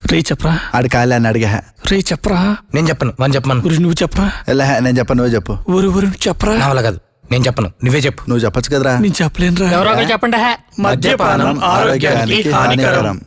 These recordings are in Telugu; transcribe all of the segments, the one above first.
రే చెప్పరా. ఆడి కాలే అని అడిగా. రే చెప్పరా. నేను చెప్పను, మనం చెప్పమను. ఊరి నువ్వు చెప్పరా. నేను చెప్పను, నువ్వు చెప్పు. ఊరు నువ్వు చెప్పరా. నా వల్ల కాదు, నేను చెప్పను, నువ్వే చెప్పు. నువ్వు చెప్పచ్చు కదరా. నేను చెప్పలేనురా. ఎవరో ఒకరు చెప్పండి. మద్యపానం ఆరోగ్యానికి హానికరం.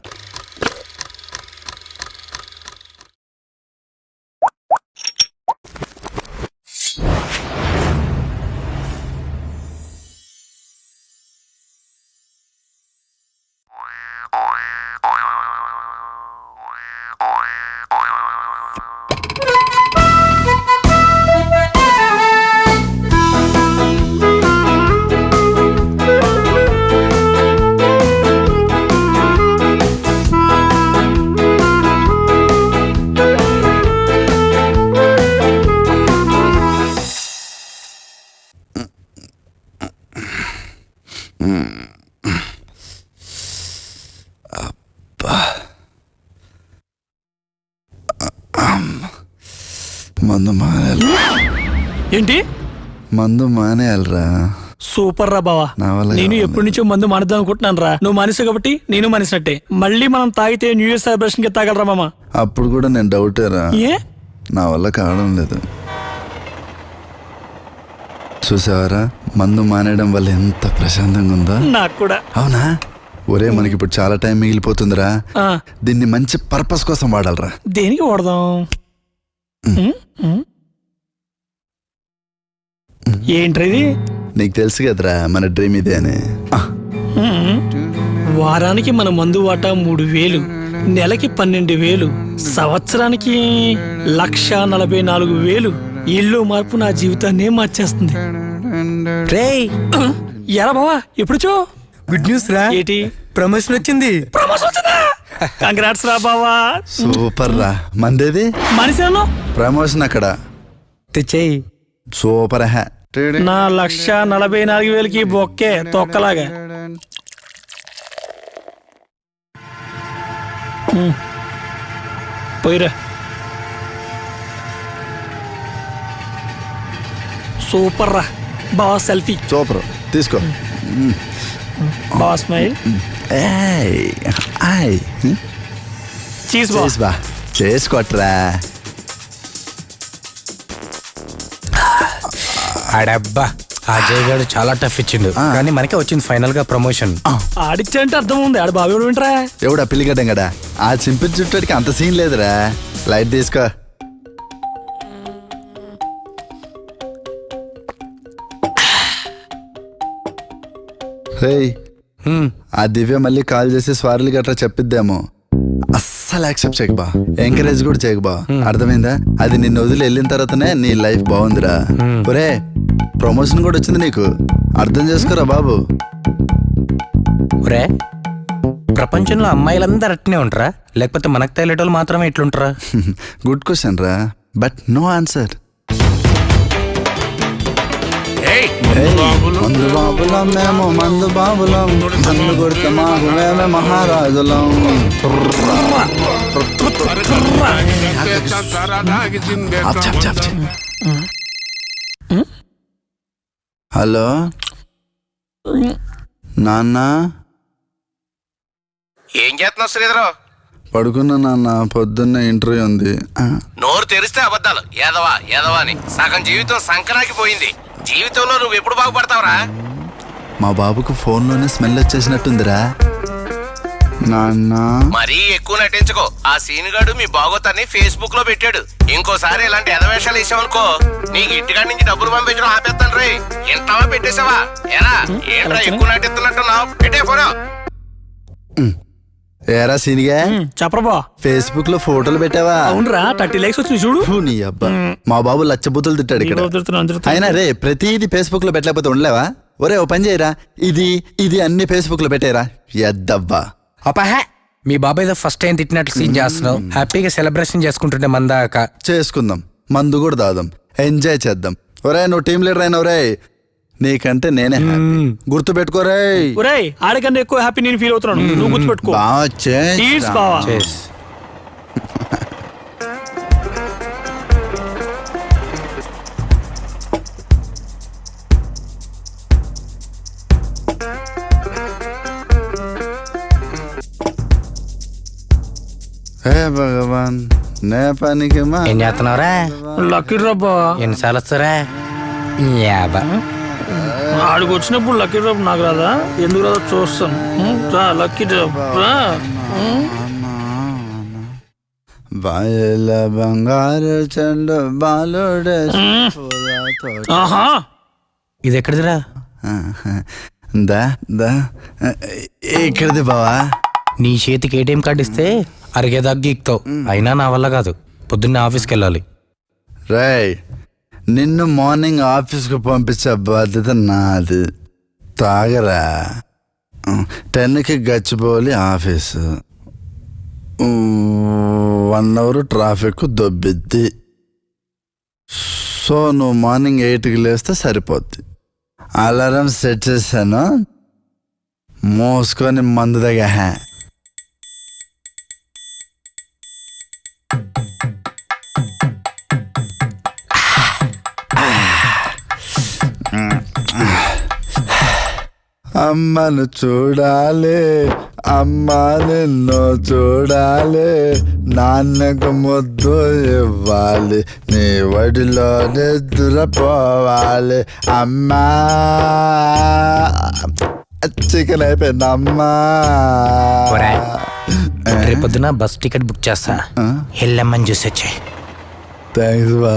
మందు మానేయాలి. ఏంటి మందు మానేయాలరా. సూపర్ రా బావా. నేను ఎప్పటి నుంచో మందు మానేద్దాం అనుకుంటున్నాను రా. నువ్వు మానేసావు కాబట్టి నేను మానేసినట్టే. మళ్ళీ మనం తాగితే న్యూ ఇయర్ సెలబ్రేషన్ కి తాగలరా మామ. అప్పుడు కూడా నేను డౌటేరా. ఏ నా వల్ల కావడం లేదు. చూసావారా మందు మానేయడం వల్ల ఎంత ప్రశాంతంగా ఉందో. నాకు కూడా. అవునా? ఒరే మనకి ఇప్పుడు చాలా టైం మిగిలిపోతుందిరా. ఆ, దీన్ని మంచి పర్పస్ కోసం వాడాలరా. దేనికి వాడదాం? ఏంట్రా ఇది? నీకు తెలుసు కదరా మన డ్రీమ్ ఇదే అని. వారానికి మన మందు వాటా 3,000, నెలకి 12,000, సంవత్సరానికి 1,44,000. ఇల్లు మార్పు నా జీవితాన్నే మార్చేస్తుంది. రేయ్, ఎలా బావా ఎప్పుడుచో? గుడ్ న్యూస్ రా. ఏంటి? ప్రమోషన్ వచ్చింది. కంగ్రాట్స్ రా బావా. సూపర్ రా. మందేది మనిషిలో ప్రమోషన్ అక్కడ. తెచ్చేయి. సూపర్ హ్యా. నా 1,44,000కి బొక్కే తొక్కలాగా. పోయిరా. సూపర్ రా బావా. సెల్ఫీ సూపర్ తీసుకో. బావా స్మైల్. చీజ్ బావా. బా చేసుకోట్రా. ఆడబ్బా, ఆ జయ్ గారు చాలా టఫ్ ఇచ్చిండు, కానీ మనకే వచ్చింది ఫైనల్ గా ప్రమోషన్. ఆడిచ్చా అంటే అర్థం ఉంది. ఆడ బావి ఎవడు వింటరా? ఎవడా పిల్లిగడ్డం కదా. ఆ చింపి చుట్టాడికి అంత సీన్ లేదురా. లైట్ తీసుకో. రేయ్, ఆ దివ్య మళ్ళీ కాల్ చేసి స్వారులు గట్రా చెప్పిద్దేమో. అస్సలు యాక్సెప్ట్ చేయకు బా. ఎంకరేజ్ కూడా చేయకు బా. అర్థమైందా? అది నిన్ను వదిలి వెళ్ళిన తర్వాతనే నీ లైఫ్ బాగుందిరా. ఒరే ప్రమోషన్ కూడా వచ్చింది నీకు. అర్థం చేసుకోరా బాబు. ఒరే, ప్రపంచంలో అమ్మాయిలందరూ అట్నే ఉంటారా, లేకపోతే మనకు తేలేటోళ్ళు మాత్రమే ఇట్లుంటారా? గుడ్ క్వశ్చన్ రా, బట్ నో ఆన్సర్. మందు బాబులం మేము, మందు బాబులం, మందు కొడితే మాకు మేమే మహారాజులం. హలో నాన్న. ఏం చేస్తున్నావు శ్రీధరం? పడుకున్నా నాన్న, పొద్దున్న ఇంటర్వ్యూ ఉంది. నోరు తెరిస్తే అబద్ధాలు. ఏదవా ఏదవా అని సగం జీవితం సంకనాకి పోయింది. జీవితంలో నువ్వు ఎప్పుడు బాగుపడతావురా? మా బాబుకు ఫోన్లోనే స్మెల్ వచ్చేసినట్టుందిరా నాన్న. మరీ ఎక్కువ నటించుకో. ఆ సీనుగాడు మీ బాగోతాన్ని ఫేస్బుక్ లో పెట్టాడు. ఇంకోసారి ఇలాంటి ఎదవేషాలు వేసావనుకో, నీకు ఇంటికాడి నుంచి డబ్బులు పంపించడం ఆపేస్తాను రే. ఇంటావా పెట్టేసావా? ఏరా ఏంట్రా ఎక్కువ నటిస్తున్నట్టున్నావు? పెట్టే ఫోన్. ఏరా సీనిగా చెప్పరా బా. ఫేస్బుక్ లో ఫోటోలు పెట్టావా? అవునరా, 30 likes వచ్చినాయి చూడు. నీ అబ్బా, మా బాబు లచ్చబుద్ధులు తిట్టాడు ఇక్కడ. అయినా రే ప్రతిదీ ఫేస్బుక్ లో పెట్టలేకపోతే ఉండలేవా? ఒరే ఓ పని చేయరా, ఇది అన్ని ఫేస్బుక్ లో పెట్టేరా. ఎద్దబ్బా అపహ, మీ బాబాయ్ ఏదో ఫస్ట్ టైం తిట్టినట్లు సీన్ చేస్తున్నావు. హ్యాపీగా సెలబ్రేషన్ చేసుకుంటుండే మందాక. చేసుకుందాం, మందు కూడా దాదాం, ఎంజాయ్ చేద్దాం. ఒరే నువ్వు టీం లీడర్ అయినా ఒరే, నీకంటే నేనే గుర్తు పెట్టుకోరే. ఒరేయ్ ఆడికన్నా ఎక్కువ హ్యాపీ నేను ఫీల్ అవుతున్నాను. నువ్వు గుర్తు పెట్టుకో. హే భగవాన్ నే పనికి మా ఏం చేస్తున్నావురా? లక్కీ డ్రా బావా. ఎన్నిసార్లు వస్తారా? యాబా. ఆడికి వచ్చినప్పుడు లక్కీ డ్రాప్ నాకు రాదా? ఎందుకు రాదా చూస్తాను. రా లక్కీ డ్రాప్ రా. బాయల బంగారు చెండు బాలుడే ఆహా ఇది ఎక్కడిదిరా? దా దా ఇక్కడిది బావా. నీ చేతికి ఏటీఎం కార్డు ఇస్తే అరిగేదాకా గీక్తావు. అయినా నా వల్ల కాదు, పొద్దున్నే ఆఫీస్కి వెళ్ళాలి. రేయ్ నిన్ను మార్నింగ్ ఆఫీస్కి పంపించే బాధ్యత నాది. తాగరా. 10కి గచ్చిపోలి ఆఫీసు. 1 అవర్ ట్రాఫిక్ దొబ్బిద్ది. సో నువ్వు మార్నింగ్ 8కి లేస్తే సరిపోద్ది. అలారం సెట్ చేశాను, మోసుకొని మందు దగ్గర. అమ్మను చూడాలి, అమ్మ నిన్ను చూడాలి, నాన్నకు ముద్దు ఇవ్వాలి, నీ వడిలో నిద్రపోవాలి. అమ్మా చికెన్ అయిపోయింది అమ్మా. రేపొద్దున బస్ టికెట్ బుక్ చేస్తా, వెళ్ళమ్మని చూసి వచ్చాయి. థ్యాంక్స్ బా.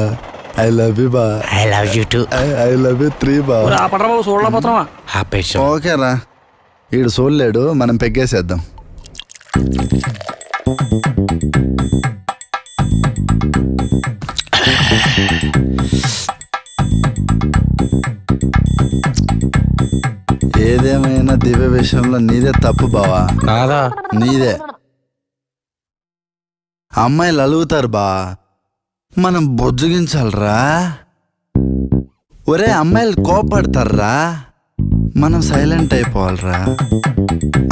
ఐ లవ్ యూ బా. I love you two. I love you 3 బా. ఆపడరా బాబు, చూడలేకపోతున్నావా? ఆపేషం. ఓకేరా, ఈడు చూడలేడు, మనం పెగ్గేసేద్దాం. ఏదేమైనా దివ్య విషయంలో నీదే తప్పు బావా. నాదా? నీదే. అమ్మాయిలు అలుగుతారు బా, మనం బొజ్జుగించాలరా. ఒరే అమ్మాయిలు కోపడతారా, మనం సైలెంట్ అయిపోవాలరా.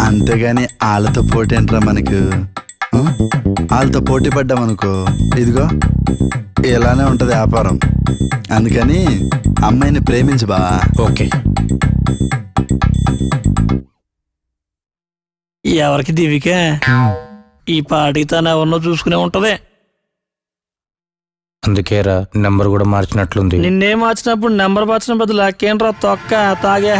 అంతేగాని వాళ్ళతో పోటీ ఏంట్రా మనకు. వాళ్ళతో పోటీ పడ్డామనుకో, ఇదిగో ఇలానే ఉంటది వ్యాపారం. అందుకని అమ్మాయిని ప్రేమించు బా. ఓకే. ఎవరికి దివికే ఈ పాటికి తను ఎవరినో చూసుకునే ఉంటది. అందుకేరా నెంబర్ కూడా మార్చినట్లుంది. నిన్నే మార్చినప్పుడు నెంబర్ మార్చిన బదులు అక్కేంట్రా తొక్క తాగే.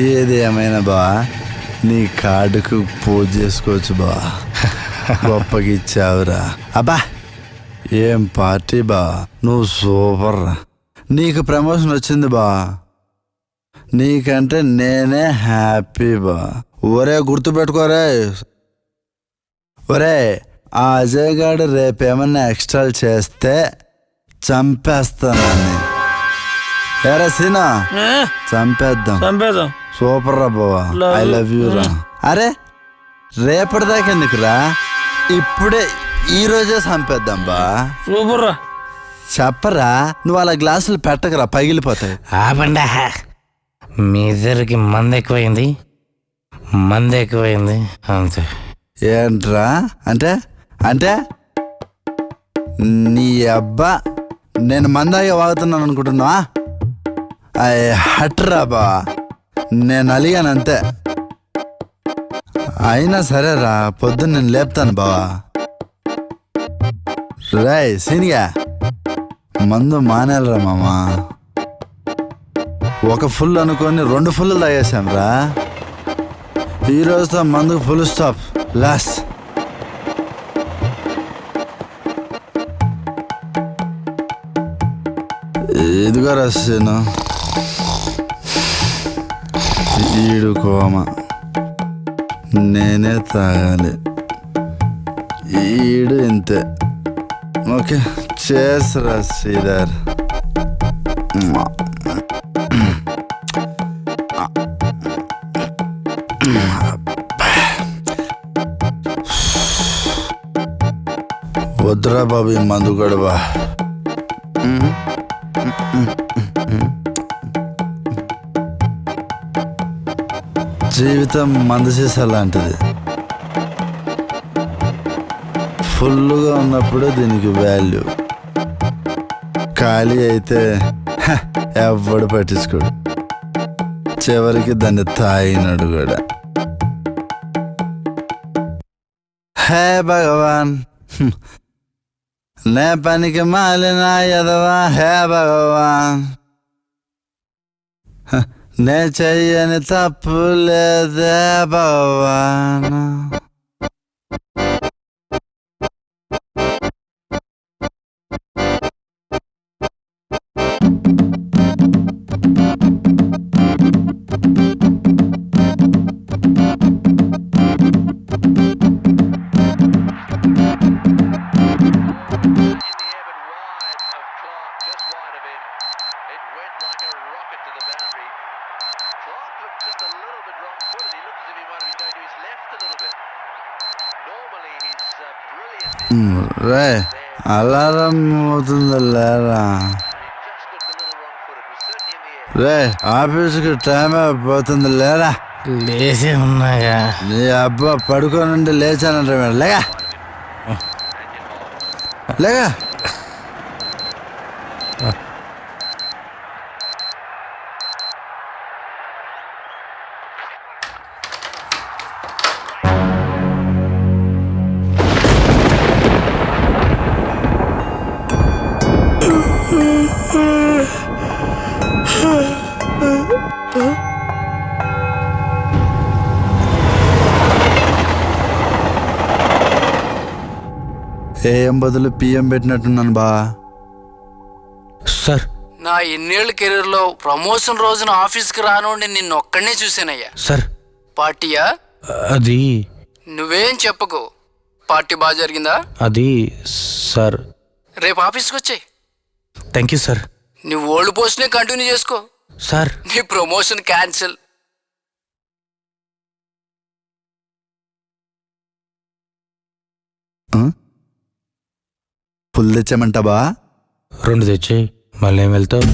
ఏది ఏమైనా బా, నీ కార్డుకు పూజ చేసుకోవచ్చు బా. గొప్పకి ఇచ్చావురా. అబ్బా ఏం పార్టీ బా, నువ్వు సూపర్ రా. నీకు ప్రమోషన్ వచ్చింది బా, నీకంటే నేనే హ్యాపీ బా. ఒరే గుర్తుపెట్టుకోరే. ఒరే ఆ అజయ్ గారు రేపేమన్నా ఎక్స్ట్రాలు చేస్తే చంపేస్తానని. ఏరా సీనా, చంపేద్దాం. చంపేద్దాం. సూపర్ రా బావా. ఐ లవ్ యూ రా. అరే రేపటిదాకా ఎందుకురా, ఇప్పుడే ఈ రోజే చంపేద్దాం బా. సూపర్ రా. చెప్పరా, నువ్వు అలా గ్లాసులు పెట్టకరా, పగిలిపోతాయి. ఆపండా, మీ ఇద్దరికి మంది ఎక్కువైంది, మంది ఎక్కువైంది అంతే. ఏంట్రా అంటే? అంటే నీ అబ్బా నేను మందాగా వాగుతున్నాను అనుకుంటున్నావా? హట్రా బా, నేను అలిగాను అంతే. అయినా సరేరా, పొద్దున్న నేను లేపుతాను బావా. రాయ్ సీనిగా, మందు మానేలరా మామా. ఒక ఫుల్ అనుకొని 2 ఫుల్లు తాగేసాం రా. ఈ రోజుతో మందుకు ఫుల్ స్టాప్, లాస్ట్. ఇదిగో రస్సీను, ఈడు కోమ, నేనే తాగాలి, ఈడు ఇంతే. ఓకే చేసరా శ్రీధర్. వద్దురా బాబు ఈ మందు గొడవ. జీవితం మందు సీసా లాంటిది. ఫుల్గా ఉన్నప్పుడే దీనికి వాల్యూ, ఖాళీ అయితే ఎవడు పట్టించుకోడు, చివరికి దాన్ని తాగినాడు కూడా. హే భగవాన్, నే పనికి మాలిన ఎదవా, హే భగవాన్, నే చెయ్యని తప్పు లేదే భగవాన్. రే అలారం అవుతుందా లేరా? రే ఆఫీస్కి టైం అయిపోతుంది లేరా? లేచే ఉన్నాగా. నీ అబ్బా పడుకోనుండి లేచానంటే మేడం, లేగా లేగా. ఏఎం బదులు పిఎం పెట్టినట్టున్నాను బా. సార్ నా ఎన్నేళ్ళ కెరీర్ లో ప్రమోషన్ రోజున ఆఫీస్కి రానుండి నిన్ను ఒక్కడనే చూసానయ్యా. సార్ పార్టీయా? అది నువ్వేం చెప్పకు. పార్టీ బాగా జరిగిందా? అది సార్. రేపు ఆఫీస్కి వచ్చాయి. Thank you sir. నువ్వు ఓల్డ్ పోస్ట్నే కంటిన్యూ చేసుకో. సార్ నీ ప్రమోషన్ క్యాన్సిల్. ఫుల్ తెచ్చామంట బా. 2 తెచ్చి మళ్ళీ ఏం వెళ్తావు?